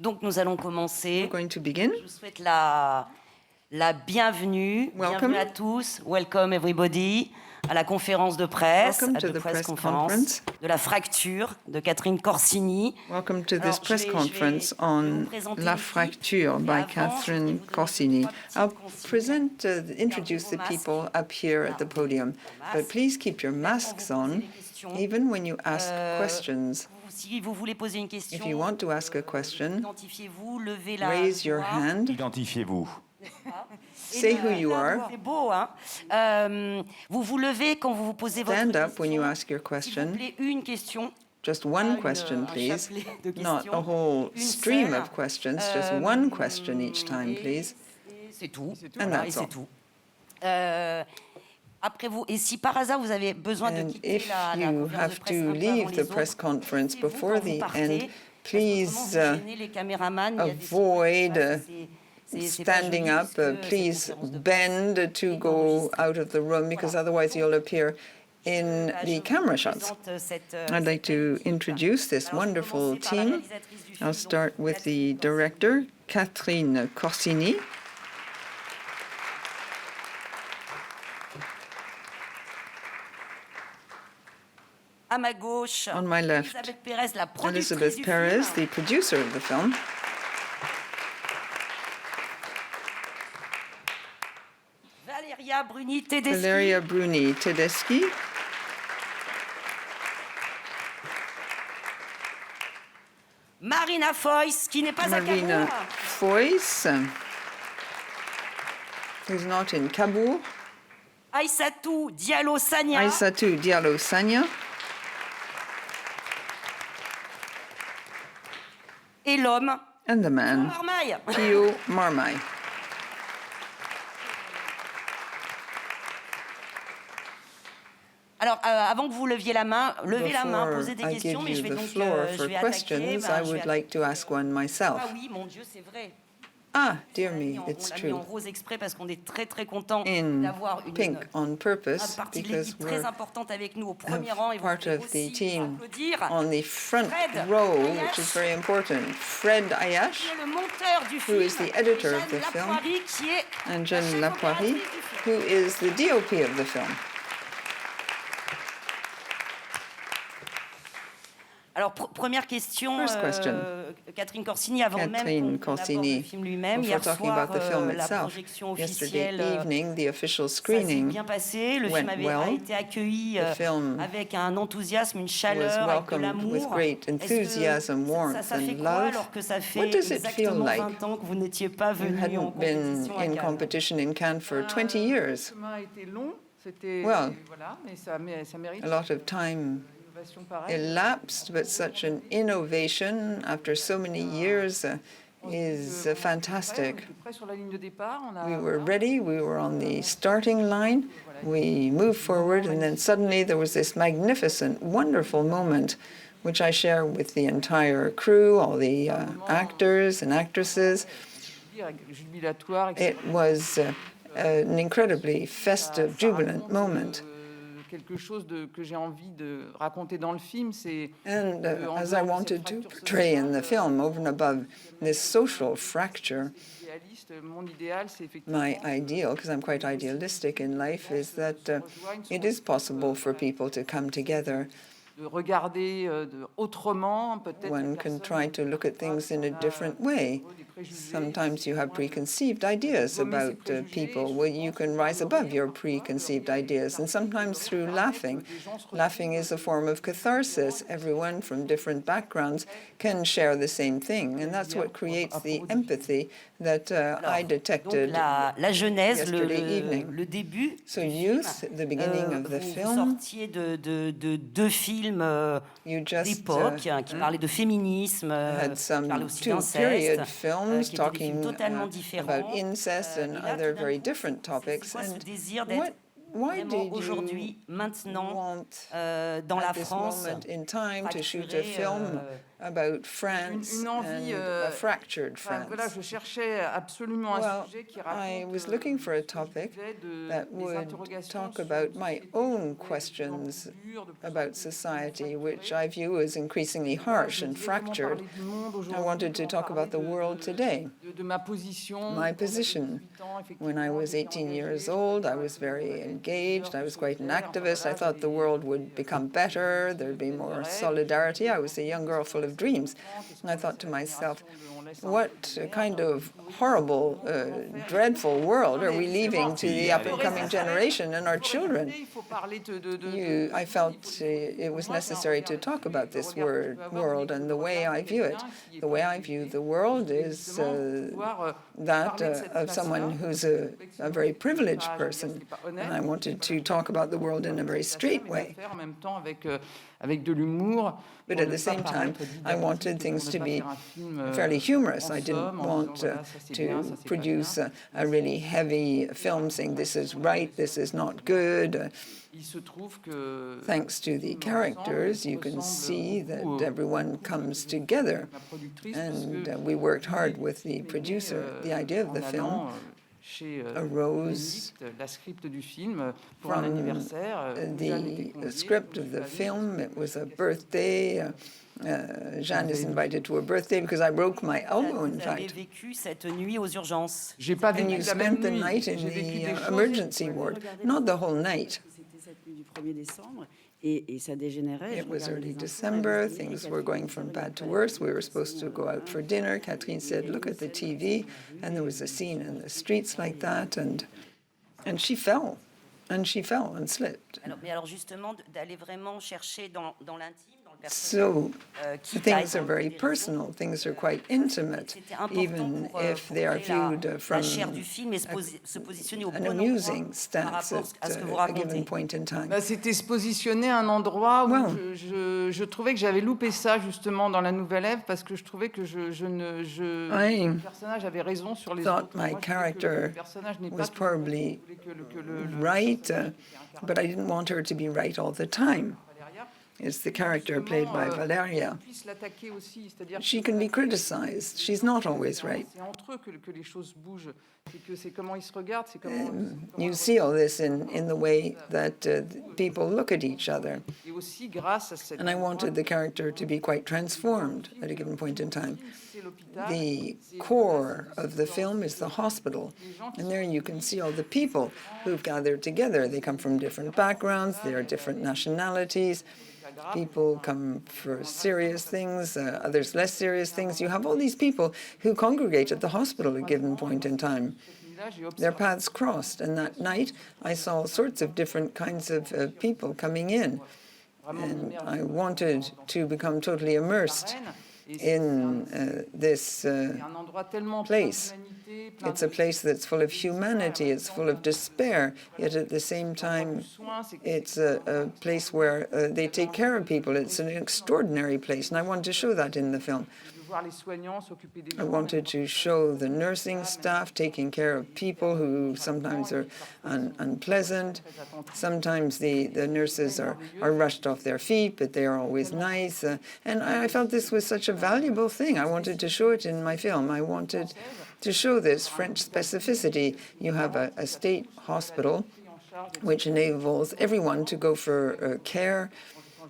Donc nous allons commencer. We're going to begin. Je vous souhaite la bienvenue. Welcome. Bienvenue à tous. Welcome everybody à la conférence de presse, Welcome à to The the Press press Conference conference. de la fracture de Catherine Corsini. Welcome to Alors, this press je vais conference vous on présenter La l'équipe. Fracture Mais by avant, Catherine je voudrais vous donner Corsini. trois petites I'll consignes. introduce the people up here at the podium, but please keep your masks on, even when you ask questions. Si vous voulez poser une question, If you want to ask a question, identifiez-vous, levez la raise your voix. hand, Identifiez-vous. say who you are, C'est beau, hein. Vous vous levez quand vous vous posez votre stand question. up when you ask your S'il vous question. plaît, une question. Just Pas one une- question, un please. chapelet de Not questions. a whole Une stream seule. of questions, just one question each time, Et please. c'est tout. And Voilà, that's et c'est all. tout. Après vous, et si par hasard vous avez besoin de And quitter if la you conférence de have presse un to peu leave avant the les press autres, conference poussez-vous before quand vous the partez, end, parce que please autrement, vous gênez les caméramans, il y a des avoid c'est pas standing joli up. puisque cette Please conférence de presse bend to est go enregistrée. out of the room because Voilà. otherwise you'll appear in Je the vous camera shots. présente cette, I'd like cette to équipe. introduce this Alors, je vais wonderful commencer par la team. réalisatrice du film, I'll donc start with the Catherine director, Catherine Corsini. À ma gauche, On my left, Elisabeth Pérez, la productrice Elizabeth du Perez, film. the producer of the film. Valeria Bruni Tedeschi. Valeria Bruni Tedeschi. Marina Foïs, qui n'est pas à Marina Cabourg. Foïs, who's not in Kabul. Aïssatou Diallo Sagna. Aïssatou Diallo Sagna. Et l'homme, And the man, Marmaille. Pio Marmai. Alors, avant que vous leviez la main, levez la main, Before posez des I questions, mais give je you vais the donc floor je for vais attaquer. questions, I would like to ask one myself. Ah oui, mon Dieu, c'est vrai. Ah, dear On me, l'a it's mis en true. rose exprès parce qu'on est très très content In d'avoir pink on une purpose, partie de because l'équipe très we're importante avec nous au premier a rang et vous part pouvez of the aussi team applaudir. on the front Fred row, Ayache. which is very important. Fred Qui Ayash est le monteur du Who film, is the editor et of the Jeanne film, Lapoirie, qui est and la Jeanne chef Lapoirie, opératrice du film. who is the DOP of the film. Alors, première question, First question. Catherine Corsini, avant Catherine même qu'on aborde Corsini, le film lui-même, before hier talking soir, about the film la itself, projection yesterday officielle evening, the official ça s'est screening bien passé. Le went film a well. été accueilli The film avec un enthousiasme, une was chaleur, avec de welcomed l'amour. with great Est-ce que enthusiasm, warmth, ça fait and quoi love. alors que ça fait What does it feel exactement like? 20 ans que vous n'étiez pas You venu en hadn't been compétition à in Cannes? competition in Cannes for 20 years. Le chemin a été long, c'était Well, voilà, mais ça mérite A lot of time une innovation pareille. elapsed, but such an innovation after so many years is fantastic. On était prêts sur la ligne de départ, on a We were ready, we were on the starting line, we moved forward, and then suddenly there was this magnificent, wonderful moment, which I share with the entire crew, all the actors and actresses. jubilatoire, It was an incredibly festive, jubilant moment. Quelque chose que j'ai envie de raconter dans le film, c'est And as I wanted to portray in the film, over and above this social fracture, idéaliste. Mon idéal, c'est effectivement my ideal, because I'm quite idealistic in life, is that it is possible for people to come together. de regarder autrement, peut-être. One can try to look at things in a different way. Sometimes you have preconceived ideas about people. Well, you can rise above your preconceived ideas, and sometimes through laughing. Laughing is a form of catharsis. Everyone from different backgrounds can share the same thing, and that's what creates the empathy that I Donc detected. la genèse, yesterday evening. le début. So du youth, film, the beginning of the vous film, sortiez de deux films you just d'époque qui parlaient de féminisme, had qui some parlaient aussi two period d'inceste, films qui étaient des films talking totalement différents. about incest and Et là, other tout d'un very coup, different topics. c'est quoi ce And désir d'être why vraiment did aujourd'hui, you maintenant, want dans la at this France, moment in time to shoot a fracturée, film about France une envie, and a fractured enfin, voilà, France. je cherchais absolument un Well, sujet qui I raconte was looking for a ce que je topic vivais that des would interrogations talk sur about une my société own qui est de plus en questions plus dure, de plus en about plus society, which fracturée. I view as increasingly Voilà, harsh je me and disais comment fractured. parler du monde I aujourd'hui, wanted to comment talk parler about the world today. de ma position. My Quand j'avais position. 18 ans, When I effectivement, was j'étais 18 engagée, years je old, I trouvais was que le monde very allait être engaged. I meilleur, was plus quite an solidaire. Enfin, activist. I voilà, thought the j'avais world would become better, there'd be plein de more rêves. solidarity. I was a young girl full of dreams. And I thought to myself, what kind of horrible, dreadful world are we leaving to the up-and-coming generation and our children? I felt it was necessary to talk about this world and the way I view it. The way I view the world is that of someone who's a very privileged person. And I wanted to talk about the world in a very straight way. But at the same time, I wanted things to be fairly humorous. I didn't want to produce a really heavy film saying this is right, this is not good. Thanks to the characters, you can see that everyone comes together. And we worked hard with the producer. The idea of the film arose from the script of the film. It was a birthday. Jeanne is invited to a birthday because I broke my elbow, in fact. vécu cette nuit aux urgences. And you spent the night in the emergency ward, not the whole night. It was early December, things were going from bad to worse. We were supposed to go out for dinner. Catherine said, look at the TV. And there was a scene in the streets like that, and she fell. And she fell and slipped. Mais alors justement, d'aller vraiment chercher dans l'intime. So things are very personal, things are quite intimate, even if they are viewed from an amusing stance at a given point in time. C'était se positionner à un endroit où je trouvais que j'avais loupé ça justement dans La Nouvelle Ève, parce que je trouvais que le personnage avait raison sur les autres. My character was probably right, but I didn't want her to be right all the time. Is the character played by Valeria. She can be criticized. She's not always right. You see all this in the way that people look at each other. And I wanted the character to be quite transformed at a given point in time. The core of the film is the hospital. And there you can see all the people who've gathered together. They come from different backgrounds, they are different nationalities. People come for serious things, others less serious things. You have all these people who congregate at the hospital at a given point in time. Their paths crossed, and that night I saw all sorts of different kinds of people coming in. And I wanted to become totally immersed in this place. It's a place that's full of humanity, it's full of despair, yet at the same time it's a place where they take care of people. It's an extraordinary place, and I wanted to show that in the film. I wanted to show the nursing staff taking care of people who sometimes are unpleasant. Sometimes the nurses are rushed off their feet, but they are always nice. And I felt this was such a valuable thing. I wanted to show it in my film. I wanted to show this French specificity. You have a state hospital which enables everyone to go for care.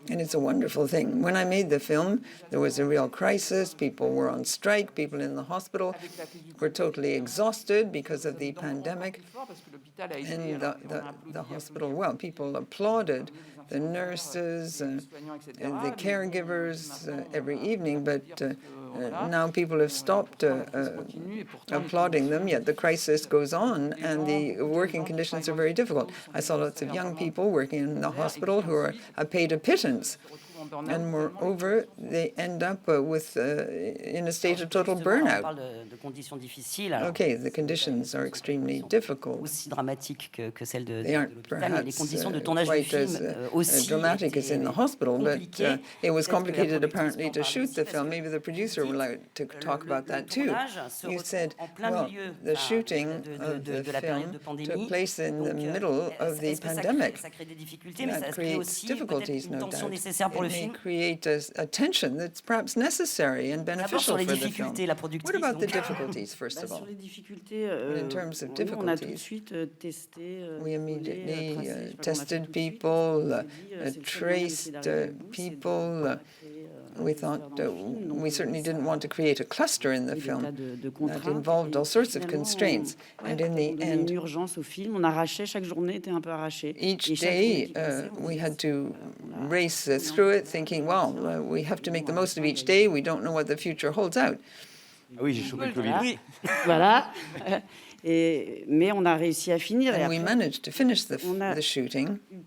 And it's a wonderful thing. When I made the film, there was a real crisis. People were on strike. People in the hospital were totally exhausted because of the pandemic. And the hospital, well, people applauded the nurses, the caregivers every evening, but now people have stopped applauding them, yet the crisis goes on and the working conditions are very difficult. I saw lots of young people working in the hospital who are paid a pittance. And moreover, they end up in a state of total burnout. Okay, the conditions are extremely difficult. They aren't perhaps quite as dramatic as in the hospital, but it was complicated apparently to shoot the film. Maybe the producer would like to talk about that too. You said, well, the shooting of the film took place in the middle of the pandemic. That creates difficulties, no doubt. le may film. create a tension that's perhaps necessary and D'abord beneficial sur les for the film. difficultés, la productrice. What about the donc, difficulties, first of Sur all? les difficultés, In terms of nous, on a tout de difficulties, suite testé, we isolé, immediately tracé, je sais pas comment on a fait tested tout de suite, people, parce qu'on s'est dit, c'est le seul moyen d'essayer traced d'arriver au bout, c'est de people. pas créer, un We désordre thought dans le film. Donc, we certainly ça didn't want to create a cluster in the a des tas film. de That contraintes involved et all sorts of finalement, constraints. ouais, And in on the donnait une end, urgence au film. On arrachait, chaque journée était un peu arrachée. each Et chaque journée day qui passait, on we disait, had to on a- race through it, thinking, well, we have to make the most of each day. We don't know what the future holds out. Ah oui, j'ai chopé le Covid. Oui. Voilà. Mais on a réussi à finir. Et And we après, managed to finish on a the shooting. eu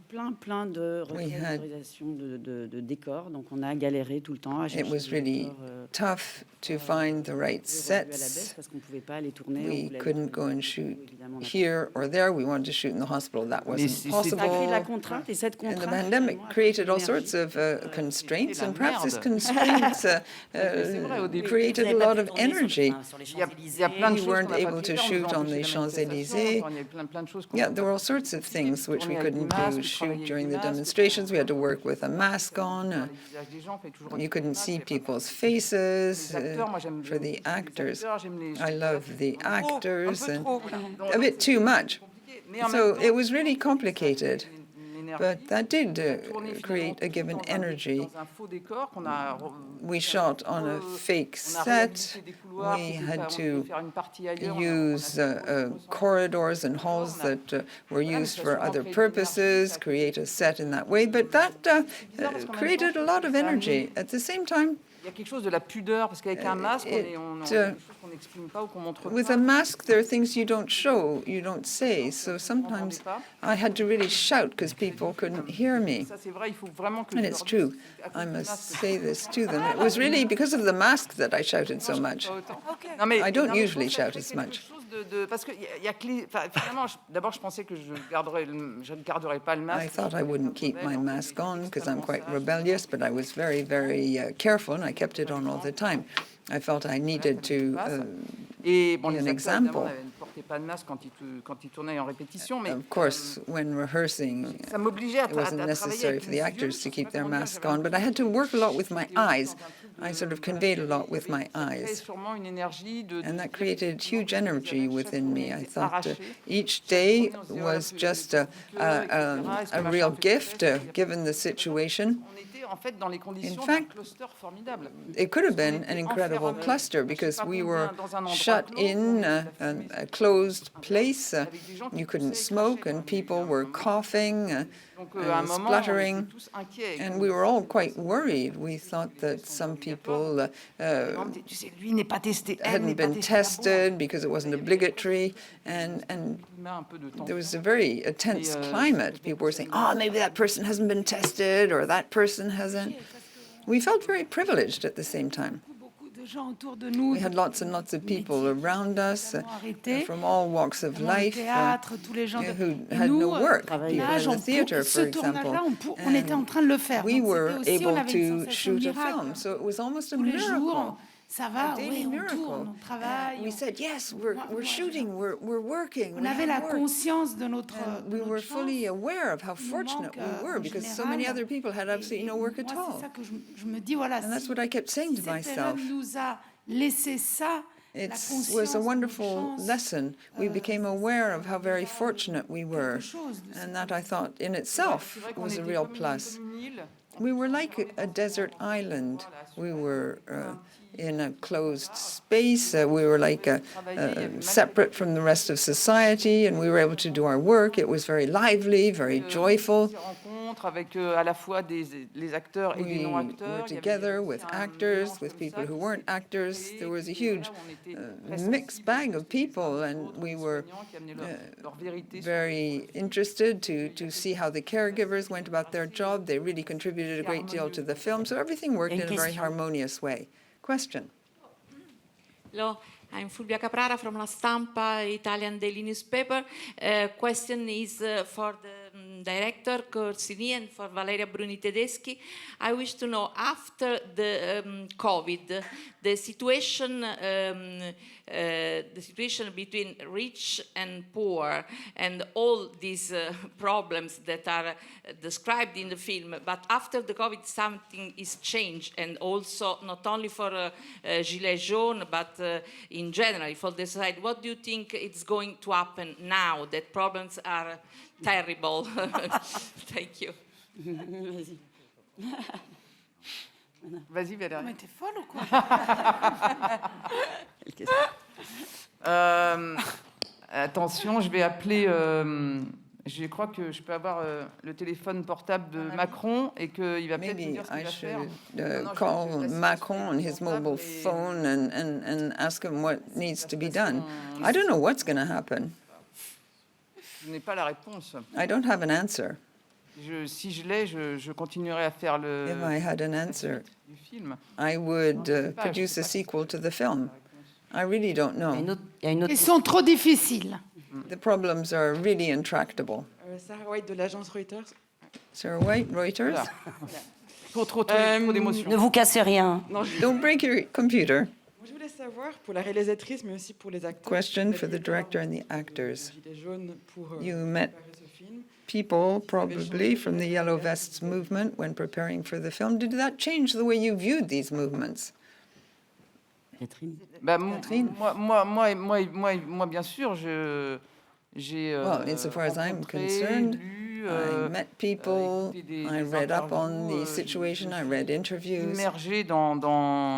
plein de requêtes had- d'autorisation de décors. Donc on a galéré tout le temps à chercher It was des really décors, tough to find the right revus à la baisse sets. parce qu'on ne pouvait pas aller tourner. on We voulait couldn't aller go and tourner, shoot évidemment, on a here or there. We wanted to shoot in the hospital. That wasn't c'est- Ça a créé de la possible. contrainte et cette And contrainte. the pandemic finalement, a created all créé sorts of constraints, la and perhaps this merde. constraints vrai, au début, created a lot of energy. Il y a plein de We choses weren't qu'on n'a pas able pu to faire, on shoot nous a on empêché the la Champs-Élysées. manifestation, il y a plein de choses qu'on Yeah, n'a there were pas all sorts of things which we tourner avec couldn't des masques, do, de shoot travailler during the avec des masques. demonstrations. We had to work with a mask on. les visages des gens, fait toujours You avec couldn't des see masques, people's les faces. acteurs, moi, j'aime For the les actors, acteurs, j'aime les- I love the actors un and peu trop. a bit too much. Compliqué. Mais en So même temps, it was really complicated. une énergie. But that did Tourner create a given finalement energy. dans un faux décor qu'on a We shot on a fake on a set. réhabilité des couloirs We qui étaient had pas- on to devait faire une partie ailleurs, on a use fait autre chose. corridors and halls that were mais used ça for souvent other crée de purposes, l'énergie, ça create a set in that way. But that created a lot of energy. At the same time, Il y a quelque chose de la pudeur, parce qu'avec un masque, on a des choses qu'on n'exprime pas ou qu'on montre with pas. a mask, there are things you don't show, you don't say. So sometimes I had to really shout because people couldn't hear me. Ça, c'est vrai, il faut vraiment que And je it's leur true. dise, à cause I du must masque, say this to them. It was really because of the mask that I shouted so much. pas autant. Non, mais, I don't non, mais je usually pense que ça shout crée as quelque much. chose parce que y a finalement, d'abord, je pensais que je ne garderais pas le masque. I thought I wouldn't keep my mask on because I'm quite rebellious, but I was very, very careful and I kept it on all the time. I felt I needed to Et bon, be les an acteurs, évidemment, example. ne portaient pas de masque quand ils tournaient en répétition, mais Of course, when rehearsing, ça m'obligeait à it wasn't travailler necessary avec for mes the yeux, actors je to sais keep pas their comment dire, masks j'avais on, but I had to work a lot with my eyes. I sort of conveyed a lot with my Ça crée eyes. sûrement une énergie de And that dire created que huge energy within me. I thought arraché. each day was just a real gift given the situation. On était en fait dans les conditions d'un fact, cluster formidable. It could have been an incredible cluster because we were shut in a closed place. You couldn't smoke and people were coughing Donc à un and moment, on était spluttering. tous inquiets. And we were all quite worried. We thought that some people Tu sais, lui n'est pas testé, elle hadn't n'est pas been testée. Ah bon? tested because it wasn't obligatory. And Il met un peu de temps. there was a very tense climate. People were saying, oh, maybe that person hasn't been tested or that person hasn't. We felt very privileged at the same time. Beaucoup de gens autour de nous, We had lots and lots of people around us arrêtés, from all walks of dans le life théâtre, tous les gens. who Et had nous, no work. travailleurs, People in the theater, ce for example. tournage-là, on était en train de le faire. We Donc, were c'était aussi, on able avait une to sensation de shoot a miracle. film. So it was almost a Tous les jours, miracle. ça va, A daily oui, on miracle. tourne, on travaille. We said, yes, we're shooting, we're working. On we avait have la work." conscience de notre, And de we notre were chance. fully aware of how Il nous fortunate manque, we were en because so many général. other people had absolutely no work at Moi, all. c'est ça que je me dis, voilà, And that's si what I kept saying to cette myself. période nous a laissé ça, la It conscience was a de wonderful notre chance, lesson. We became aware of how very fortunate we were. quelque chose de And that I thought in itself C'est vrai qu'on was a était real comme plus. une île. We were like a desert island. We were in a closed space. We were like separate from the rest of society, and we were able to do our work. It was very lively, very joyful. Des rencontres avec à la fois les acteurs et des We non-acteurs. were Il y avait together aussi with un actors, mélange with comme people ça who qui weren't s'est actors. créé. There was a Et huge là, on était très mixed bag of people, and we were soignants qui amenaient leur vérité sur very interested to see how the caregivers went about their job. They really contributed a great deal to the film, so everything worked in a very harmonious way. Question? Hello, I'm Fulvia Caprara from La Stampa, Italian daily newspaper. Question is for the director Corsini and for Valeria Bruni Tedeschi. I wish to know, after the COVID, the situation between rich and poor and all these problems that are described in the film, but after the COVID something is changed, and also not only for Gilets jaunes, but in general for the society. What do you think is going to happen now that problems are terrible? Thank you. Vas-y, Valérie. Mais t'es folle ou quoi? Attention, je vais appeler. Je crois que je peux avoir le téléphone portable de Macron et qu'il va peut-être me Maybe dire ce qu'il I va faire. should call Macron on his mobile phone and ask him what needs to be done. I don't know what's going to happen. Je n'ai pas la réponse. I don't have an answer. Si je l'ai, je continuerai à faire If I had an answer, du film. I would produce a sequel to the film. I really don't Il y a une know. autre, il y a une autre Ils sont trop difficiles. The problems are really intractable. Sarah White de l'agence Reuters. Sarah White, Reuters. Voilà. Trop d'émotions. Ne vous cassez rien. Non, Don't break your computer. je voulais savoir, pour la réalisatrice, mais aussi pour les acteurs. Question for the director and the actors. Gilets jaunes pour You met préparer ce film. people probably from the Yellow Vests movement when preparing for the film. Did that change the way you viewed these movements? Catherine. Bah, Catherine. moi, bien sûr, j'ai Well, insofar as I'm rencontré, concerned, lu, I met people, écouté des I read up on interviews, the situation, I read interviews, immergé dans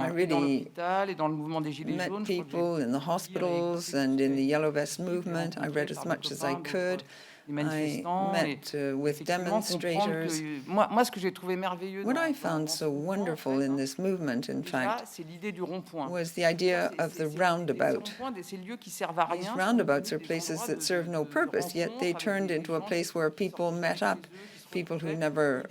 I really l'hôpital et dans le mouvement des Gilets met jaunes. Je crois que people in the hospitals and in the Yellow Vest movement. I read as much as I could. les I manifestants, et met with effectivement, comprendre demonstrators. que- moi, ce que j'ai trouvé merveilleux What dans- I found so wonderful in this movement, in déjà, fact, c'est l'idée du rond-point. was the idea of the roundabout. Ces lieux qui servent à These rien, roundabouts are places that serve no purpose, yet they turned into a place where people met up, people who never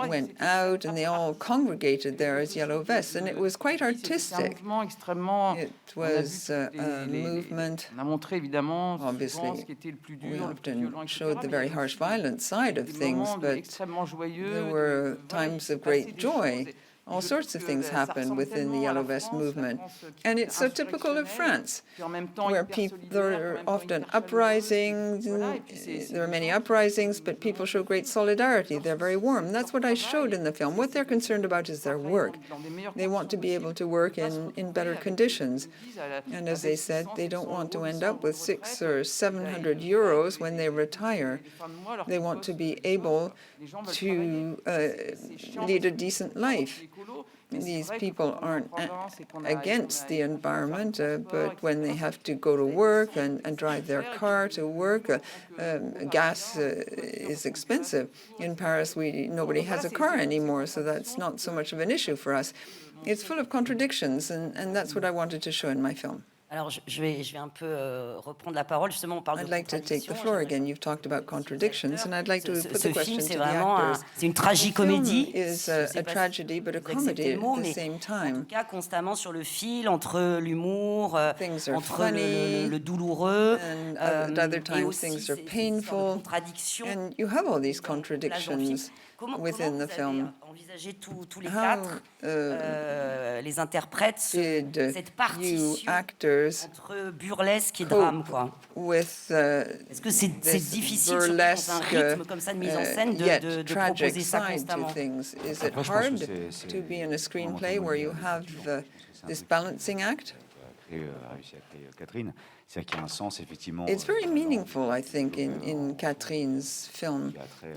went out, and they all congregated there as Yellow Vests, and it was quite C'est un artistic. mouvement extrêmement. It on a vu was a movement. On a montré évidemment souvent Obviously, ce qui était le plus We dur, le plus often violent, etc. showed the mais very il y a harsh, aussi violent side of des things, moments but extrêmement joyeux. there were voilà, times il of s'est great passé des joy. choses. All sorts of things happened within the Yellow Vest movement. And it's so typical of France, where there are often uprisings. There are many uprisings, but people show great solidarity. They're very warm. That's what I showed in the film. What they're concerned about is their work. They want to be able to work in better conditions. And as they said, they don't want to end up with 600 or 700 euros when they retire. They want to be able to lead a decent life. These people aren't against the environment, but when they have to go to work and drive their car to work, gas is expensive. In Paris, nobody has a car anymore, so that's not so much of an issue for us. It's full of contradictions, and that's what I wanted to show in my film. Alors, je vais un peu reprendre la parole. Justement, on parle I'd de like to take the contradictions. floor again. You've talked about contradictions, and I'd like to put Ce the film, question c'est to the vraiment actors. c'est une The film tragicomédie. is Je sais a pas si tragedy, but a vous acceptez comedy le mot, at the mais same en time. tout cas, constamment sur le fil entre l'humour, Things are entre funny, le douloureux, and at other et times aussi things are ces painful. contradictions. And you have all these dans le film. contradictions Comment within the vous film. avez envisagé tous les How quatre, les interprètes, did cette you partition actors entre burlesque et cope drame, quoi? with Est-ce que c'est this difficile, surtout dans un rythme comme ça de mise en scène, yet de tragic proposer ça side to constamment? things? Is it Après, je pense que hard c'est to be in a screenplay vraiment where you une have this balancing act? a réussi à créer Catherine. C'est-à-dire qu'il y a un sens, effectivement. It's very meaningful, I think, in Catherine's film.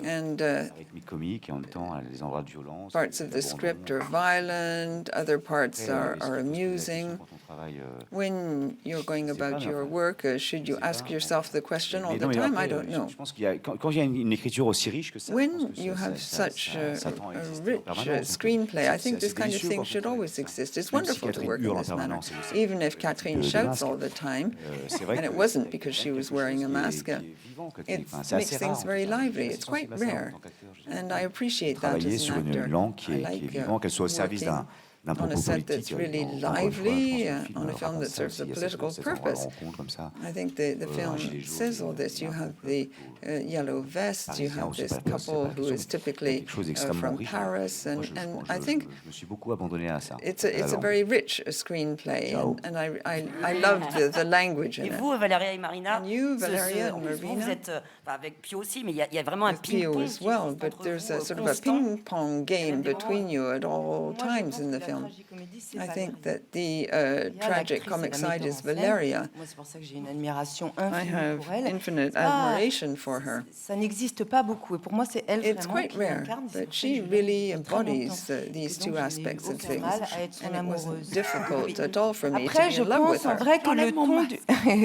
And rythmique comique et en même temps, à des endroits de violence. parts of the script are violent, other parts are amusing. Quand on travaille, When you're going about your work, should you ask yourself the question all mais the non, mais time? I après, don't know. Je pense qu'il y a, quand il y a une écriture aussi riche que ça, je pense When que you have such ça tend à a exister en rich permanence. Donc, screenplay, I think c'est this kind of délicieux thing quand on should travaille always comme ça. exist. It's Même si wonderful to Catherine work in hurle en this manner, permanence, c'est even if Catherine de shouts masque. all the time. C'est vrai And que it wasn't c'est because she quelque was chose wearing a qui est mask. vivant, Catherine. It Enfin, c'est makes assez things rare, very en fait. lively. C'est It's possible quite à ça, en rare. tant qu'acteur, je dirais. And I appreciate that Travailler as sur an une actor. langue qui I est like vivante, qu'elle soit au service working d'un on a propos set that's politique. really Encore une fois, lively, je pense que le on a film film that rapporte ça serves a aussi, à political cet endroit de purpose. rencontre comme ça. I think the film gilet jaune, says all this. You have the yellow vests, you Parisien, have c'est this pas la- c'est pas couple la who question, is mais typically quelque chose d'extrêmement from riche. Paris, Moi, and I je think me suis beaucoup abandonné à ça. it's à la a langue. very rich screenplay, Ciao. and I love the language in Et it. vous, Valéria et Marina, And you, Valeria en and plus, vous Marina? êtes, enfin, avec Pio aussi, mais il y a vraiment un With Pio ping-pong as qui well, existe but entre there's vous, a sort of a constant. ping-pong game des between you at all Moi, je times pense in que the la film. tragicomédie, c'est I Valérie. think that the Il y a tragic l'actrice et comic la side metteur is en scène. Valeria. Moi, c'est pour ça que j'ai une admiration I infinie have pour elle. infinite C'est pas- admiration for her. Ça n'existe pas beaucoup. Et pour moi, c'est elle It's vraiment quite qui rare, incarne. C'est but pour ça que she je l'aime really depuis très embodies longtemps. these Et two donc, je n'ai aspects eu of aucun things. mal à être son And it wasn't amoureuse. difficult at all for me to Après, be je in love with pense en her. vrai que J'enlève le mon ton, masque.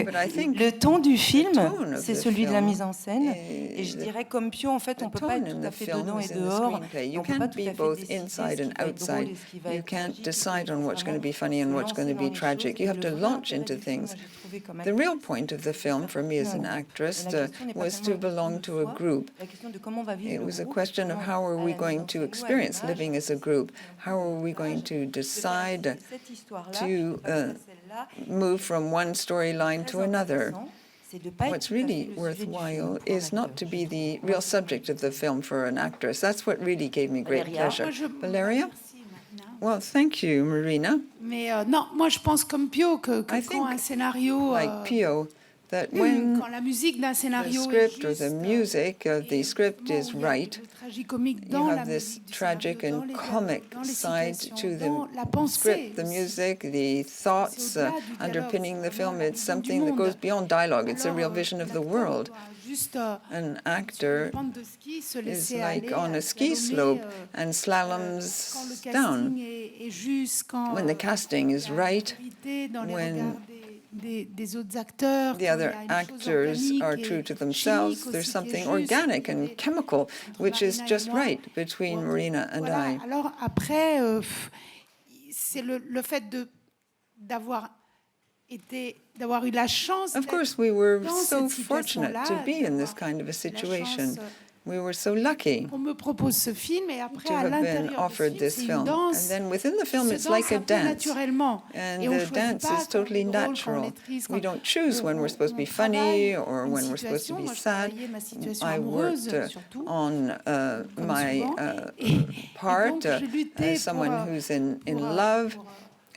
But I think le ton du film, tone of c'est the celui de la film mise en scène. is- Et je dirais comme Pio, en fait, on The peut pas tone être in tout à the fait film dedans is et in the dehors. screenplay. Et You on peut pas can't tout be à fait both décider inside ce and qui va être drôle outside. et ce qui va You être can't tragique. decide Il on faut what's going to be vraiment funny and se what's going to lancer be dans les tragic. choses. You Et have le to vrai launch intérêt into du film, things. moi, j'ai trouvé comme The real actrice, point of the film for me as an actress Et la question n'est pas was tellement to belong une to a fois, group. la question de comment on va vivre It le was a groupe, question of comment, how are à we la going mise en to scène ou à experience l'image, living as a group? How are we going to decide cette histoire-là, to face à celle-là, move from one storyline to très another? intéressant, c'est de pas être What's tout à fait really le sujet du worthwhile film pour un is not acteur. to be the real subject of the film for an actress. That's what really gave me great Valeria? pleasure. Moi, je- Valeria? Merci, Marina. Well, thank you, Marina. Mais non, moi je pense comme Pio que I quand think, un scénario, like Pio, that when quand la musique d'un the scénario script est or juste, the music of the script effectivement, is où il y a right, le tragicomique you dans la have this musique du tragic scénario, and dans les comic dialogues, dans les side situations, to dans the la pensée script, the aussi. music, the thoughts C'est au-delà du dialogue, underpinning c'est the film. vraiment la It's vision du something that monde. goes beyond dialogue. It's a Alors, real vision of the l'acteur world. doit juste, An sur une actor pente de ski, se is laisser like aller, on a ski slalomer, slope and slaloms quand le down. casting est juste, quand When the casting is il y a une right, vérité dans les when regards des autres acteurs, the qu'il y a other une chose actors organique are et true to chimique themselves. aussi There's qui est something juste, organic qu'il y and avait chemical, entre which is Marina et just moi. right between Marina and Voilà. I. Alors après, c'est le fait d'avoir eu la chance Of d'être course, we were dans so cette fortunate to situation-là, be in this d'avoir kind of a la situation. chance, We were so lucky on me propose ce film et après to à have been l'intérieur de offered ce this film, c'est une film. danse. And then within the film, qui se it's like a danse un peu dance. naturellement. And Et on the choisit dance pas is totally quand on est drôle, quand on natural. est triste, We quand don't choose when we're supposed to be funny travaille or une when we're supposed to situation. be Moi, je sad. travaillais ma situation I amoureuse, worked surtout, on comme my souvent. part donc, j'ai lutté as someone pour, who's in pour, love, pour,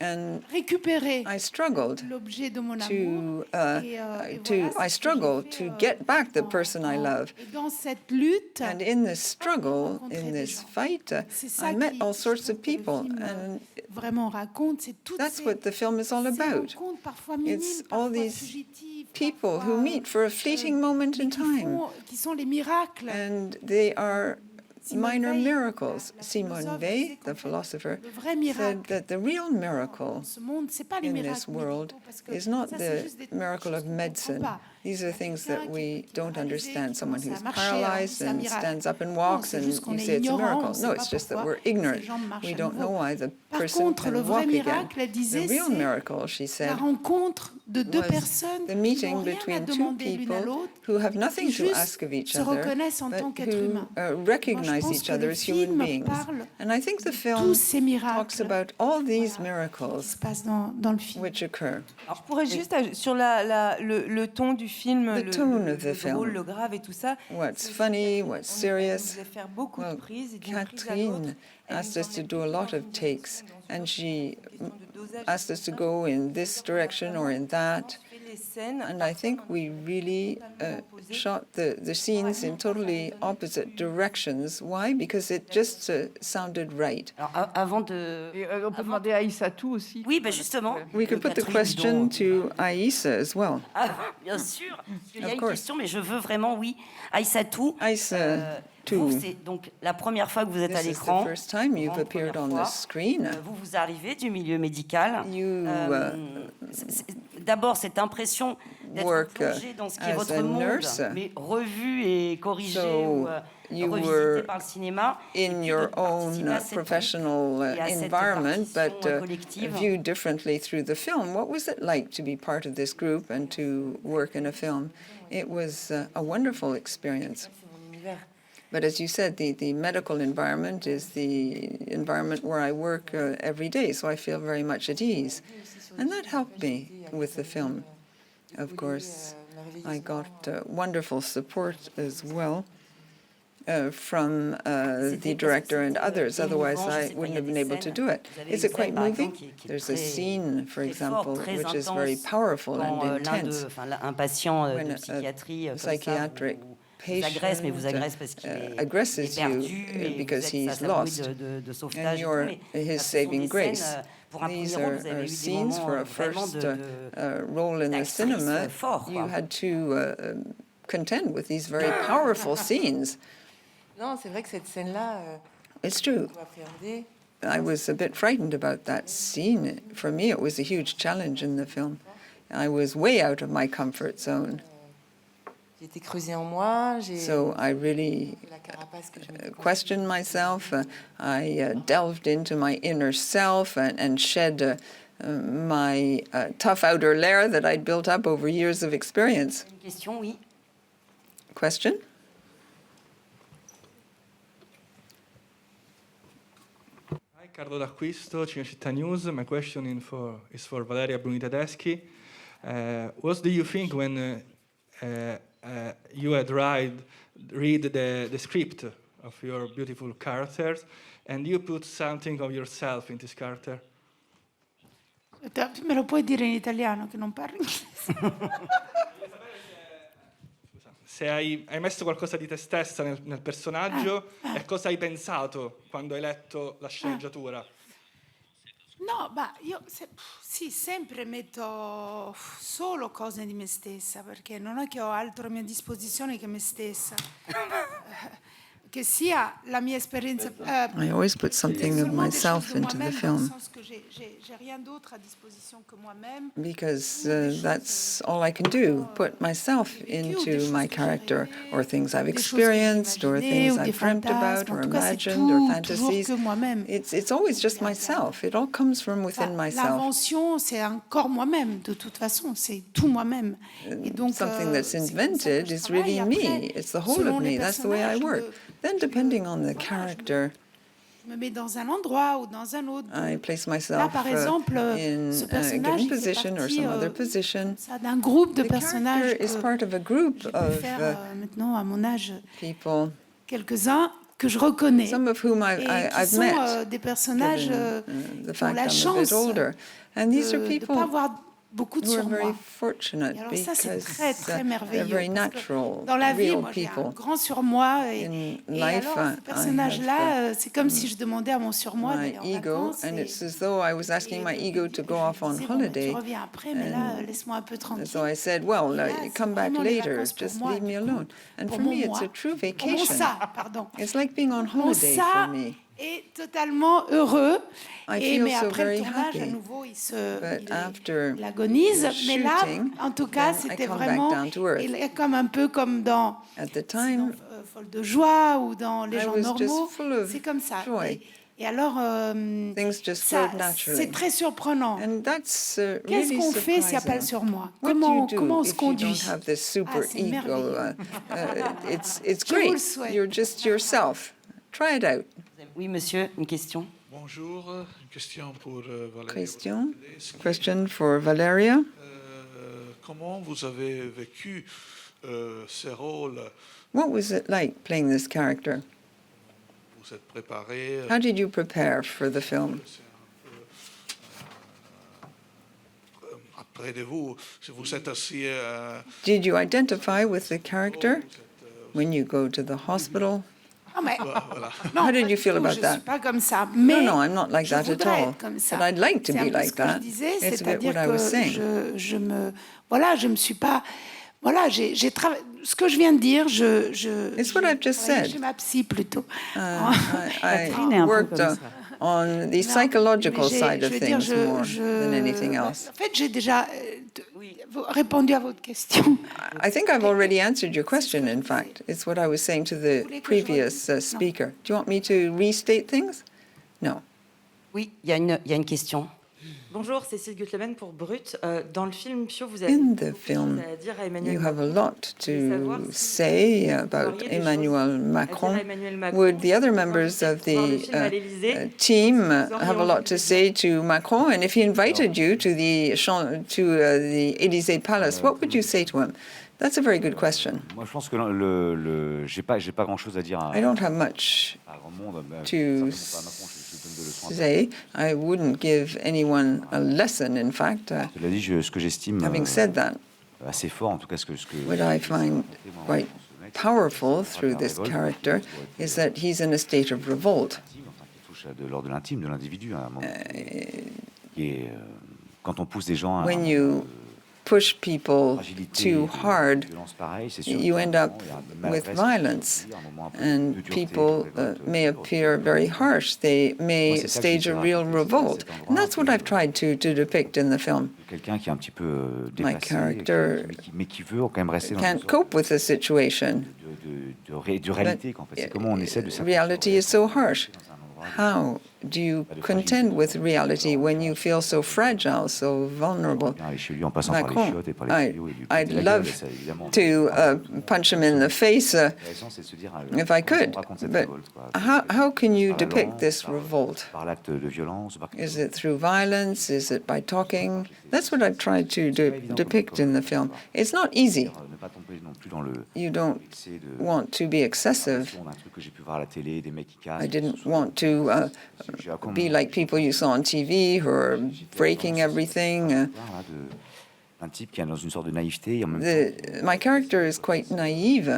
and récupérer I struggled l'objet de mon amour. to Et voilà ce que j'ai struggled fait, to get back the person I love. Et dans cette lutte, And in this struggle, in this fight, c'est ça I met qui, all je sorts trouve of que le people, film, and vraiment raconte, c'est toutes that's ces, what the film is all ces about. rencontres parfois minimes, It's parfois all these fugitives, People parfois, who meet for a fleeting moment mais in qui time, qui sont les miracles. and they are Simone minor Weil, miracles. la Simone philosophe, Weil, disait qu'en the fait, philosopher, le vrai said miracle that the real miracle dans ce monde, c'est pas les in miracles this world médicaux, parce que is not ça, c'est the juste des miracle choses of qu'on comprend medicine. pas. These are things that we don't understand. qui Someone commence who's à marcher, alors paralyzed c'est un and miracle. stands up and Non, walks, c'est and juste qu'on you est say it's a ignorant, on miracle. sait No, pas it's just that pourquoi we're ignorant. ces jambes marchent We à don't nouveau. know why the Par person contre, le can vrai walk again. miracle, elle disait, The real c'est miracle, she la said, rencontre de deux was personnes the qui meeting n'ont rien à between two demander l'une à people l'autre, who have nothing qui to juste ask of each se other, reconnaissent en tant but qu'être who humain. recognize pense each que other le as human film beings. parle And I think the de film tous ces talks miracles about all these qui miracles se passent dans le film. which occur. Alors, je pourrais juste, sur le ton du film, The tone of the le film. drôle, le grave et tout ça. What's c'est funny, aussi, what's on serious. nous faisait faire beaucoup Well, de prises et d'une prise à l'autre, Catherine elle asked nous us to emmenait do a tout le lot temps of dans takes, une and she question de dosage, asked us tout to ça. go in this direction or in that. On fait les scènes, And I think we really shot the scenes in totally opposite directions. Why? Because it just sounded right. Alors, avant de... Et on peut demander à Aïssatou aussi. Oui, ben justement. We could put the Catherine, question dont- to Aïssa as well. Ah, bien sûr. Parce qu'il y a Of une course. question, mais je veux vraiment, oui. Aïssatou, Aïssa, too. vous, c'est donc la première fois que vous êtes à This is l'écran. the first time you've grande appeared première on fois. the screen. Vous arrivez du milieu médical. You D'abord, cette impression d'être work, plongé dans ce qui est as votre a monde, nurse. mais revu et corrigé So, ou you revisité were par le cinéma. Et in puis your de participer own à cette professional et à cette environment, but partition, collective. viewed differently through the film. What was it like to be part of this group and to work in a film? It was a wonderful experience. c'est mon univers. But as you said, the medical environment is the environment where I work every day, so I feel very much at ease. And that helped me with the film. Of course, I got wonderful support as well from the director and others. Otherwise, I wouldn't have been able to do it. Is it quite moving? There's a scene, for example, which is very powerful and intense. Un patient When de psychiatrie a psychiatric patient aggresses you because he's lost, and you're his saving grace. These are scenes for a first role in the cinema. You had to contend with these very powerful scenes. Non, c'est vrai que cette scène-là, It's true. faut appréhender. I was a bit frightened about that scene. For me, it was a huge challenge in the film. I was way out of my comfort zone. J'ai été creusée en moi, j'ai So I really la carapace que je me questioned myself. I delved into my inner self and shed my tough outer layer that I'd built up over years of experience. Une question, oui. Question? Hi, Carlo D'Acquisto, Cinecittà News. My question is for Valeria Bruni Tedeschi. What do you think when you had read the script of your beautiful characters and you put something of yourself in this character? Me lo puoi dire in italiano che non parlo inglese? Se hai messo qualcosa di te stessa nel personaggio e cosa hai pensato quando hai letto la sceneggiatura? No, ma io sì, sempre metto solo cose di me stessa, perché non è che ho altro a mia disposizione che me stessa. Che sia la mia esperienza. I always put something of myself into the film because that's all I can do, put myself into my character, or things I've experienced, or things I've dreamt about, or imagined, or fantasies. It's always just myself. It all comes from within myself. L'invention, c'est encore moi-même, de toute façon, c'est tout moi-même. Et donc, something that's invented is really me. It's the whole of me. That's the way I work. Then, depending on the character, je me mets dans un endroit ou dans un autre. I place myself Là, par exemple, in ce a personnage given il fait position or partie, some other position. d'un groupe de The personnages character is part of a group of maintenant à mon âge people, quelques-uns que je reconnais. some of whom Et I've qui met, sont des personnages given the qui ont fact la I'm a chance bit older. And these are de ne people pas avoir beaucoup de who are sur very moi. fortunate Et alors ça, c'est because très, très they're merveilleux. very parce que natural, dans la vie, real moi, j'ai un people. grand surmoi. Et In alors, life, ce personnage-là, c'est comme si je demandais à mon surmoi My d'aller en ego, vacances. and Et, it's as though I was asking my ego to go off on je disais, bon, ben, holiday. tu reviens après, mais là, laisse-moi un peu tranquille. So I said, well, Là, come c'est back vraiment les later, vacances pour just moi, leave me du coup, alone. And pour for mon me, it's moi, a true pour mon vacation. ça, pardon. It's like being on Mon holiday ça for me. est totalement heureux. I Et, feel mais so après le very tournage, à happy. nouveau, But after il agonise. Mais là, shooting, en tout cas, then I c'était come back vraiment down to earth. il est comme un peu comme dans At the time, Folle de joie ou dans Les I gens was normaux. just full of C'est comme ça. joy. Et alors, things just ça, flowed naturally. c'est très surprenant. And that's Qu'est-ce really qu'on fait s'il n'y a pas le surprising. surmoi? What Comment do you on do se if you don't conduit? have this super c'est ego? merveilleux. It's Je vous le great. souhaite. You're just yourself. Try it out. Oui, monsieur, une question. Bonjour, une question pour Valérie. Question for Valeria. Comment vous avez vécu ce rôle? What was it like playing this character? Vous êtes préparé? How did you prepare for the film? Après de vous, vous êtes assis. Did you identify with the character when you go to the hospital? Ah, mais, Voilà. non, How did pas you du feel tout, about je that? suis pas comme ça. Mais No, I'm not like je that at voudrais all. être comme ça. But I'd like to C'est un be peu like ce que je that. disais, It's a bit c'est-à-dire what I was que saying. je me suis pas. Voilà, j'ai travaillé. Ce que je viens de dire, It's what I've just travaillé said. chez ma psy plutôt. Catherine est un I peu worked comme ça. on the psychological Mais side je of veux dire, things more than anything else. En fait, j'ai déjà répondu à votre question. I think I've already answered your question, in fact. It's what I was saying to the previous speaker. Do you want me to restate things? No. Oui, il y a une question. Bonjour, Cécile Gutlemen pour Brut. Dans le film Pio, vous avez In the film, à dire à Emmanuel you have a Macron. lot to say about Emmanuel Macron. Emmanuel Macron. Would the other members of the team have a lot to say to Macron? And if he invited you to the Élysée Palace, what would you say to him? That's a very good question. Moi, je pense que j'ai pas grand-chose à dire I don't have much à grand monde. to say. I wouldn't give anyone a lesson, in fact. Cela dit, ce que j'estime Having said that, assez fort, en tout cas, what I find quite powerful through this character is that he's in a state of revolt. touche de l'ordre de l'intime de l'individu, à un moment. Et quand on pousse des gens à when you push people too hard, you end up with violence, and people may appear very harsh. They may stage a real revolt, and that's what I've tried to depict in the film. My character can't cope with the situation. Reality is so harsh. How do you contend with reality when you feel so fragile, so vulnerable? Macron, I'd love to punch him in the face if I could, but how can you depict this revolt? Is it through violence? Is it by talking? That's what I've tried to depict in the film. It's not easy. You don't want to be excessive. I didn't want to be like people you saw on TV who are breaking everything. My character is quite naive.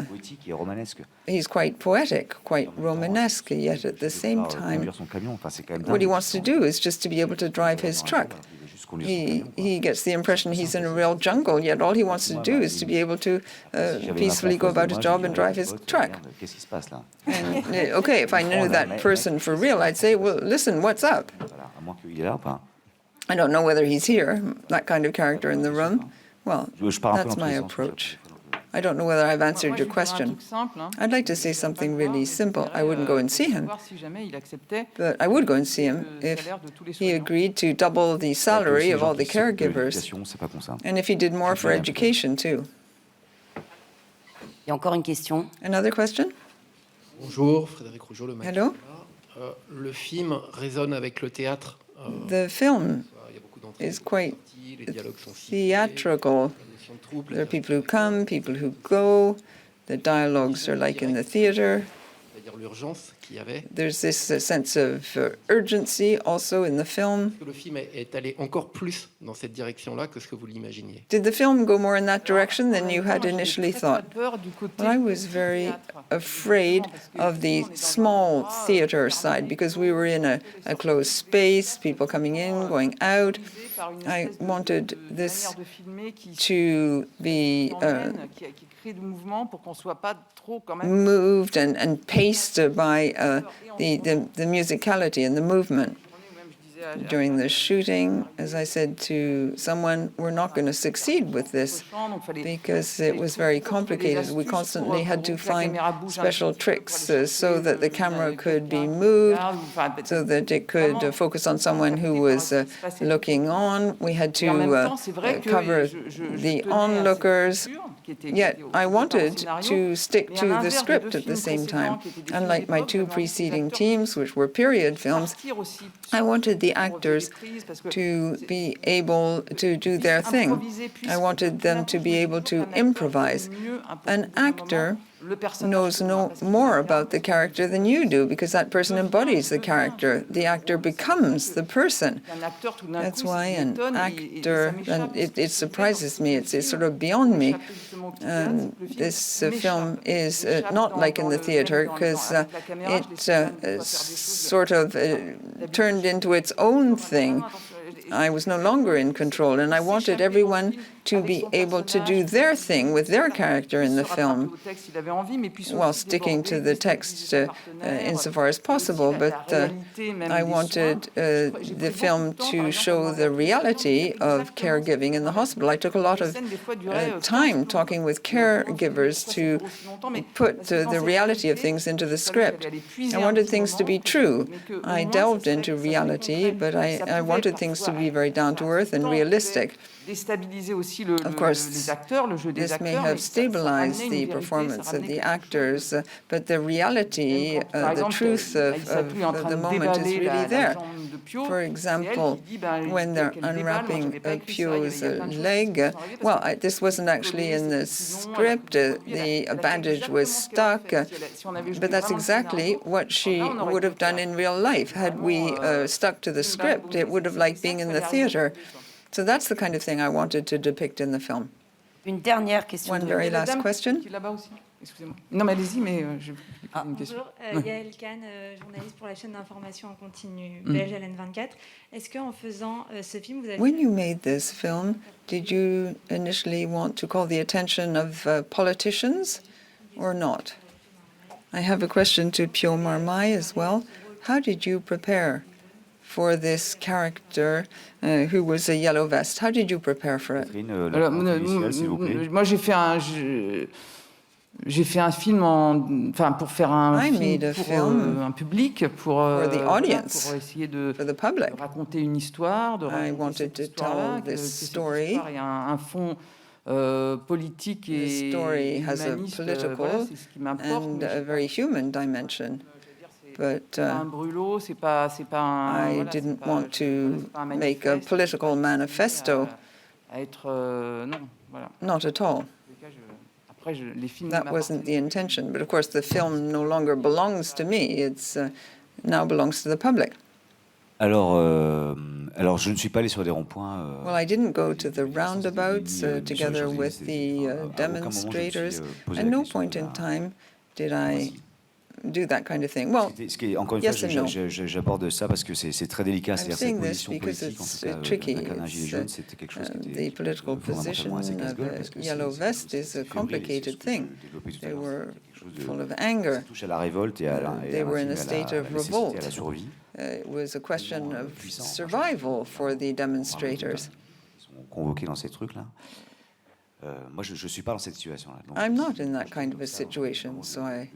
He's quite poetic, quite Romanesque, yet at the same time, what he wants to do is just to be able to drive his truck. He gets the impression he's in a real jungle, yet all he wants to do is to be able to peacefully go about his job and drive his truck. And, okay, if I knew that person for real, I'd say, well, listen, what's up? I don't know whether he's here, that kind of character in the room. Well, that's my approach. I don't know whether I've answered your question. I'd like to say something really simple. I wouldn't go and see him, but I would go and see him if he agreed to double the salary of all the caregivers, and if he did more for education too. Il y a encore une question. Another question? Bonjour, Frédéric Rougeau, le Hello? Le film résonne avec le théâtre. The film is quite theatrical. There are people who come, people who go. The dialogues are like in the theater. There's this sense of urgency also in the film. Le film est allé encore plus dans cette direction-là que ce que vous l'imaginiez. Did the film go more in that direction than you had initially thought? Well, I was very afraid of the small theater side because we were in a closed space, people coming in, going out. I wanted this to be moved and paced by the musicality and the movement. During the shooting, as I said to someone, we're not going to succeed with this because it was very complicated. We constantly had to find special tricks so that the camera could be moved, so that it could focus on someone who was looking on. We had to cover the onlookers. Yet I wanted to stick to the script at the same time. Unlike my two preceding teams, which were period films, I wanted the actors to be able to do their thing. I wanted them to be able to improvise. An actor knows no more about the character than you do because that person embodies the character. The actor becomes the person. That's why an actor, and it surprises me, it's sort of beyond me. This film is not like in the theater because it sort of turned into its own thing. I was no longer in control, and I wanted everyone to be able to do their thing with their character in the film, while sticking to the text insofar as possible. But I wanted the film to show the reality of caregiving in the hospital. I took a lot of time talking with caregivers to put the reality of things into the script. I wanted things to be true. I delved into reality, but I wanted things to be very down to earth and realistic. Of course, this may have stabilized the performance of the actors, but the reality, the truth of the moment is really there. For example, when they're unwrapping Pio's leg, well, this wasn't actually in the script, the bandage was stuck, but that's exactly what she would have done in real life. Had we stuck to the script, it would have like being in the theater. So that's the kind of thing I wanted to depict in the film. Une dernière question. One very last question. Non, mais allez-y, mais je vais une question. Bonjour, Yael Kahn, journaliste pour la chaîne d'information en continu belge LN24. Est-ce qu'en faisant ce film, vous avez... When you made this film, did you initially want to call the attention of politicians or not? I have a question to Pio Marmaille as well. How did you prepare for this character who was a yellow vest? How did you prepare for it? Alors, moi, j'ai fait un film pour faire un film pour un public, pour essayer de raconter une histoire, de raconter cette histoire-là, que cette histoire ait un fond politique et humaniste. Voilà, c'est ce qui m'importe. And a very human dimension. But I didn't want to make a political manifesto. Not at all. That wasn't the intention. But of course, the film no longer belongs to me. It now belongs to the public. Alors, je ne suis pas allé sur des ronds-points. Well, I didn't go to the roundabouts together with the demonstrators. At no point in time did I do that kind of thing. Well, encore une yes fois, and no. J'aborde ça parce que c'est très délicat. I'm C'est-à-dire saying cette this position because politique, en it's tout cas, tricky. d'un canard gilet jaune, c'était quelque chose qui The était political position of a yellow vest is a complicated thing. They were full of anger. Ça touche à la révolte et à la They were in a state of revolt. à la survie. It was a question of survival for the demonstrators. Ils sont convoqués dans ces trucs-là. Moi, je ne suis pas dans cette situation-là. I'm not in that kind of a situation, so I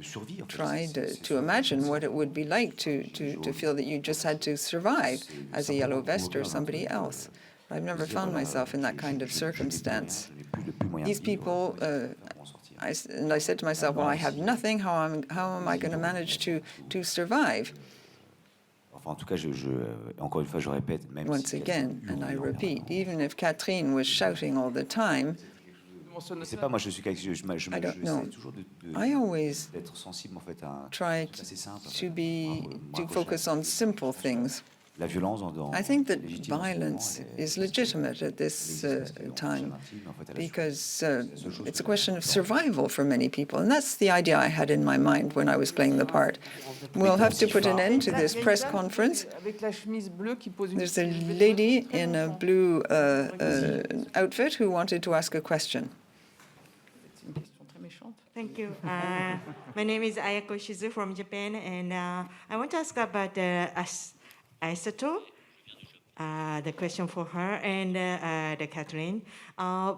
tried to imagine what it would be like to feel that you just had to survive as a yellow vest or somebody else. I've never found myself in that kind of circumstance. These people, I said to myself, well, I have nothing. How am I going to manage to survive? Enfin, en tout cas, encore une fois, je répète, même Once again, and I repeat, even if Catherine was shouting all the time, c'est pas moi, je suis I don't know. I always try to focus on simple things. La violence I think that violence is legitimate at this time because it's a question of survival for many people, and that's the idea I had in my mind when I was playing the part. We'll have to put an end to this press conference. There's a lady in a blue outfit who wanted to ask a question. Thank you. My name is Ayako Shizu from Japan, and I want to ask about Aisato, the question for her and the Catherine,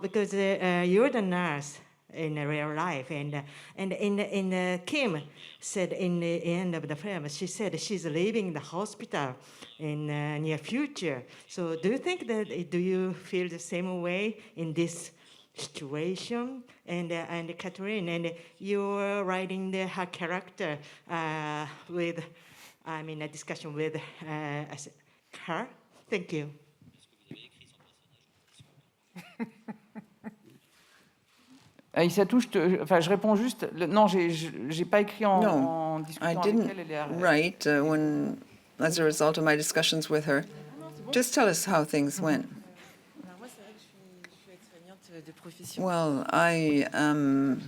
because you're the nurse in real life, and in Kim said in the end of the film, she said she's leaving the hospital in near future. So do you think do you feel the same way in this situation? And Catherine, and you're writing her character with, a discussion with her. Thank you. Aïssatou, je réponds juste. Non, j'ai pas écrit en discutant avec elle. I didn't write as a result of my discussions with her. Just tell us how things went. Well, I am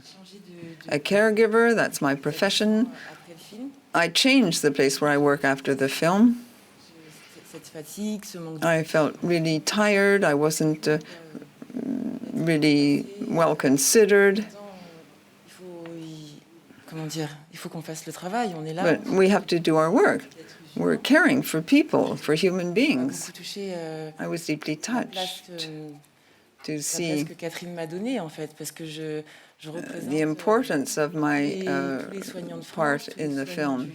a caregiver. That's my profession. I changed the place where I work after the film. I felt really tired. I wasn't really well considered. Il faut qu'on fasse le travail. On est là. But we have to do our work. We're caring for people, for human beings. I was deeply touched to see the importance of my part in the film.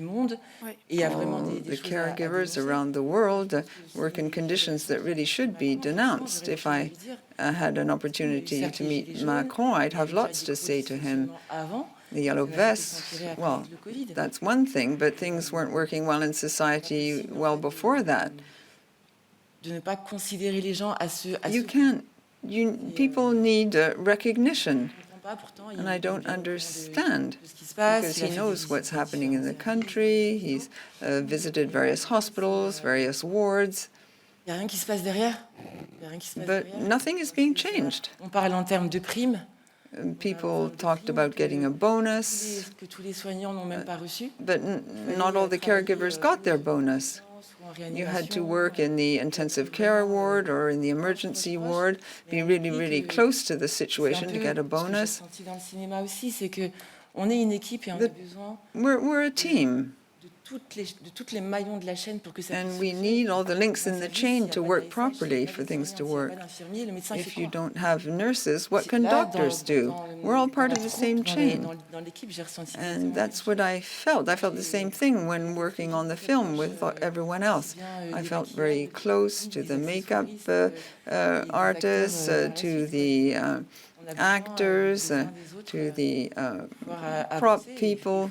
All the caregivers around the world work in conditions that really should be denounced. If I had an opportunity to meet Macron, I'd have lots to say to him. The yellow vests, well, that's one thing, but things weren't working well in society well before that. People need recognition, and I don't understand, because he knows what's happening in the country. He's visited various hospitals, various wards. But nothing is being changed. People talked about getting a bonus, but not all the caregivers got their bonus. You had to work in the intensive care ward or in the emergency ward, be really, really close to the situation to get a bonus. We're a team. And we need all the links in the chain to work properly for things to work. If you don't have nurses, what can doctors do? We're all part of the same chain. And that's what I felt. I felt the same thing when working on the film with everyone else. I felt very close to the makeup artists, to the actors, to the prop people.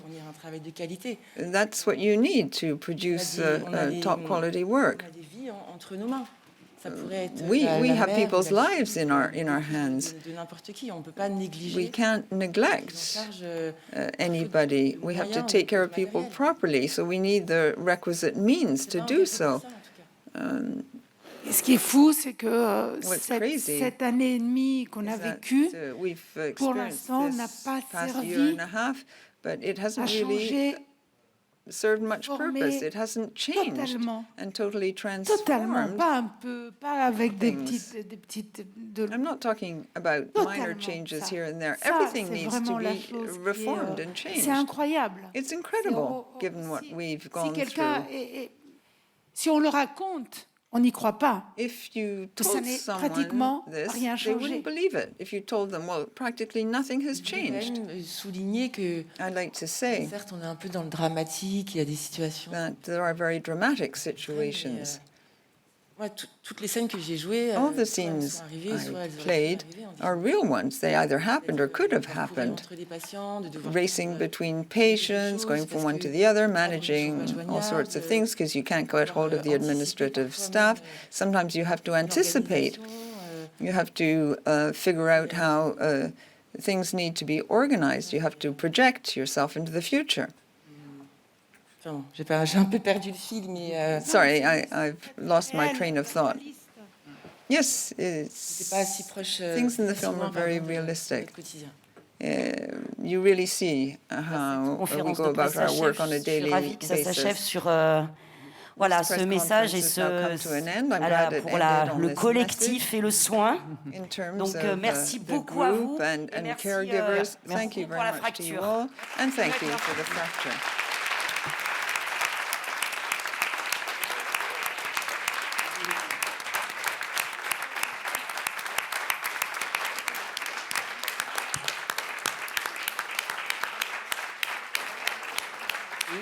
That's what you need to produce top quality work. We have people's lives in our hands. We can't neglect anybody. We have to take care of people properly, so we need the requisite means to do so. Et ce qui est fou, c'est que cette année et demie qu'on a vécue, pour l'instant, n'a pas servi à changer served much purpose. It hasn't changed and totally transformed. Pas avec des petites. I'm not talking about minor changes here and there. Everything needs to be reformed and changed. C'est incroyable. It's incredible, given what we've gone through. Si on le raconte, on n'y croit pas. If you told Ça n'est pratiquement rien they changé. wouldn't believe it. If you told them, well, practically nothing has changed. I'd like to say certes, on est un peu dans le dramatique, il y a des situations. That there are very dramatic situations. Toutes les scènes que j'ai jouées, all the scenes I played are real ones. They either happened or could have happened. Racing between patients, going from one to the other, managing all sorts of things because you can't get hold of the administrative staff. Sometimes you have to anticipate. You have to figure out how things need to be organized. You have to project yourself into the future. J'ai un peu perdu le fil, mais sorry, I've lost my train of thought. Yes, things in the film are very realistic. You really see how we go about our work on a daily basis. Ça s'achève sur voilà, ce message et pour le collectif et le soin. Donc merci beaucoup à vous et merci pour la fracture. And thank you for the fracture. Oui.